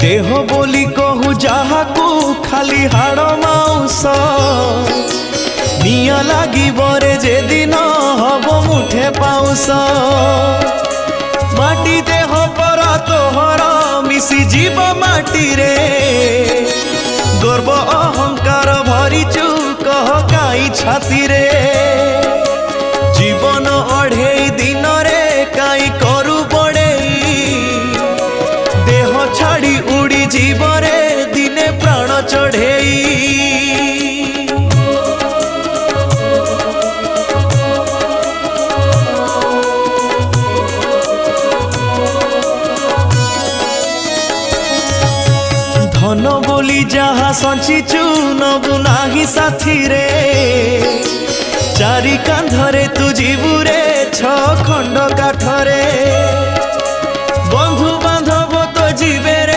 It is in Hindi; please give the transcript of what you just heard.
देह बोली कहू जहाकू खाली हाड़ माउस निया लगी बरे जे दिन हब मुठे पाउस माटी देह परा तोहर मिसी जीव माटी रे गर्व अहंकार भरिचु कह काई छाती रे जीवन अढ़ेई दिन रे काई करू बड़ेई देह छाड़ी उड़ी जीवरे दिने प्राण चढ़ेई धन बोली जहा संचिचु नबु नाही साथी रे चारि कांधरे तू जीवुरे छ खंड काठरे।